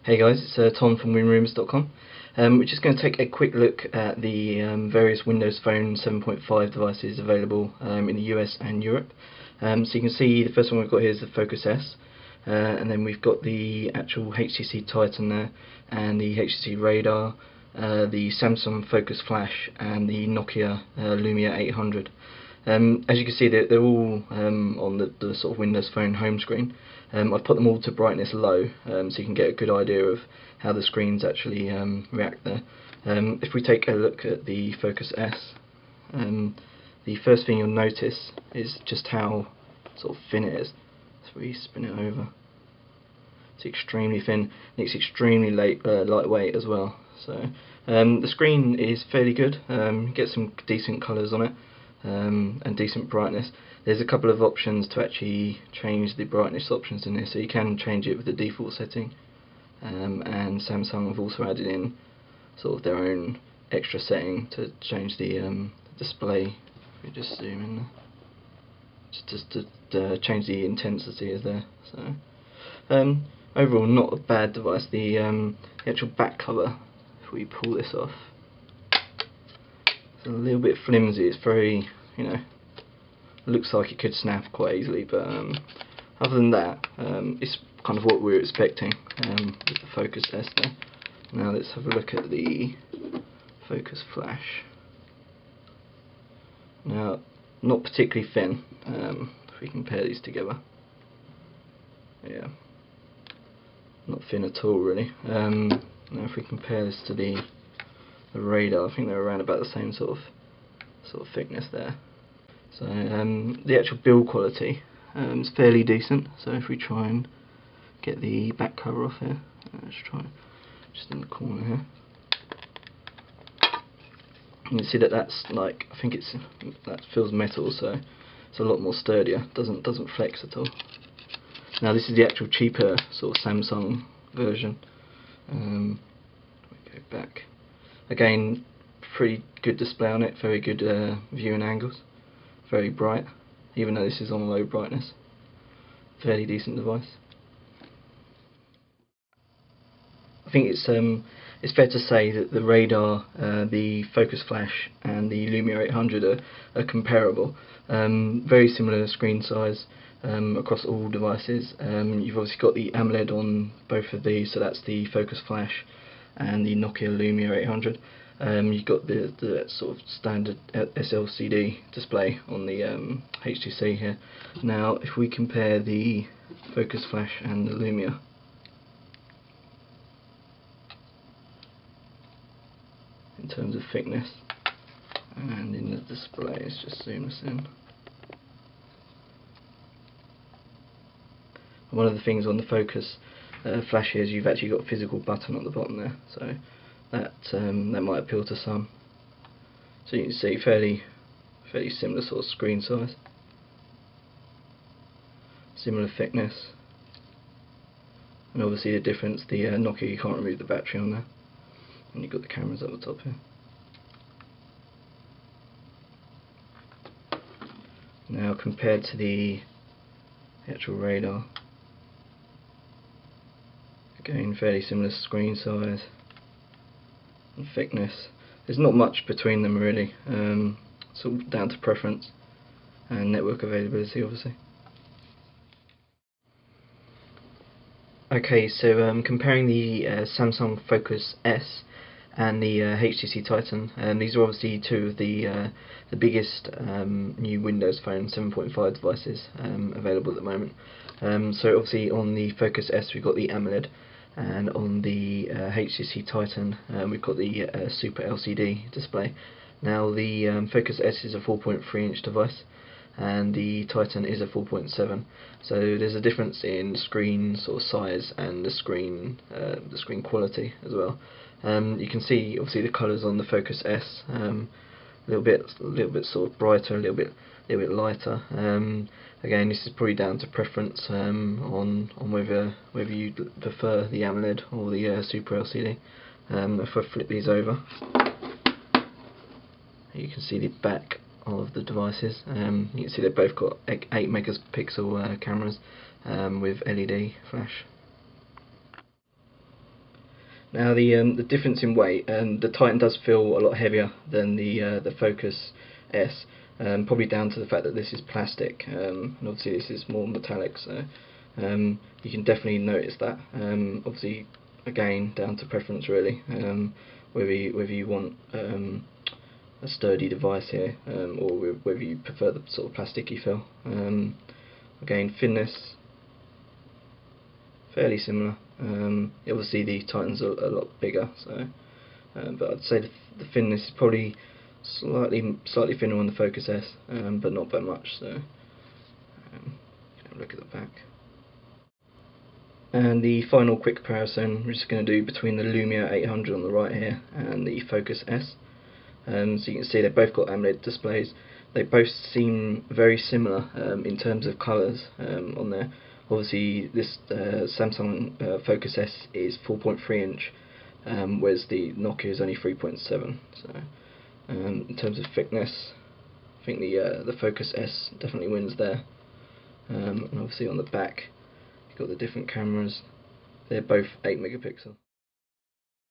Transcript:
Hey guys, it's Tom from WinRooms.com. We're just going to take a quick look at the various Windows Phone 7.5 devices available in the US and Europe. So you can see the first one we've got here is the Focus S, and then we've got the actual HTC Titan there, and the HTC Radar, the Samsung Focus Flash, and the Nokia Lumia 800. As you can see, they're all on the sort of Windows Phone home screen. I've put them all to brightness low, so you can get a good idea of how the screens actually react there. If we take a look at the Focus S, the first thing you'll notice is just how sort of thin it is. So we spin it over. It's extremely thin, and it's extremely lightweight as well. So the screen is fairly good. Get some decent colours on it. And decent brightness. There's a couple of options to actually change the brightness options in this, so you can change it with the default setting, and Samsung have also added in sort of their own extra setting to change the display. If we just zoom in there, just to change the intensity is there. So overall not a bad device. The actual back cover, if we pull this off, a little bit flimsy. It's very, looks like it could snap quite easily, but other than that, it's kind of what we were expecting with the Focus S there. Now let's have a look at the Focus Flash. Now, not particularly thin. If we compare these together, yeah, not thin at all really. Now if we compare this to the Radar, I think they're around about the same sort of thickness there. So the actual build quality is fairly decent. So if we try and get the back cover off here, let's try just in the corner here. You can see that that's like, I think that feels metal, so it's a lot more sturdier. Doesn't flex at all. Now this is the actual cheaper sort of Samsung version. We go back. Again, pretty good display on it, very good viewing angles, very bright, even though this is on low brightness. Fairly decent device. I think it's fair to say that the Radar, the Focus Flash, and the Lumia 800 are comparable. Very similar screen size across all devices. You've obviously got the AMOLED on both of these, so that's the Focus Flash and the Nokia Lumia 800. You've got the sort of standard SLCD display on the HTC here. Now if we compare the Focus Flash and the Lumia, in terms of thickness and in the display, let's just zoom this in. One of the things on the Focus Flash is you've actually got a physical button at the bottom there, so that might appeal to some. So you can see fairly similar sort of screen size, similar thickness, and obviously the difference, the Nokia, you can't remove the battery on there, and you've got the cameras at the top here. Now compared to the actual Radar, again fairly similar screen size and thickness. There's not much between them really. It's all down to preference and network availability, obviously. Okay, so comparing the Samsung Focus S and the HTC Titan, these are obviously two of the biggest new Windows Phone 7.5 devices available at the moment. So obviously on the Focus S we've got the AMOLED, and on the HTC Titan we've got the Super LCD display. Now the Focus S is a 4.3 inch device, and the Titan is a 4.7. So there's a difference in screen sort of size and the screen quality as well. You can see obviously the colours on the Focus S, a little bit sort of brighter, a little bit lighter. Again, this is probably down to preference on whether you prefer the AMOLED or the Super LCD. If I flip these over, you can see the back of the devices. You can see they've both got 8 megapixel cameras with LED flash. Now the difference in weight, the Titan does feel a lot heavier than the Focus S, probably down to the fact that this is plastic, and obviously this is more metallic, so you can definitely notice that. Obviously, again, down to preference really, whether you want a sturdy device here, or whether you prefer the sort of plasticky feel. Again, thinness, fairly similar. Obviously the Titan's a lot bigger, so but I'd say the thinness is probably slightly thinner on the Focus S, but not by much. So look at the back. And the final quick comparison we're just going to do between the Lumia 800 on the right here and the Focus S. So you can see they've both got AMOLED displays. They both seem very similar in terms of colours on there. Obviously this Samsung Focus S is 4.3 inch, whereas the Nokia is only 3.7. So in terms of thickness, I think the Focus S definitely wins there. And obviously on the back you've got the different cameras. They're both 8 megapixel.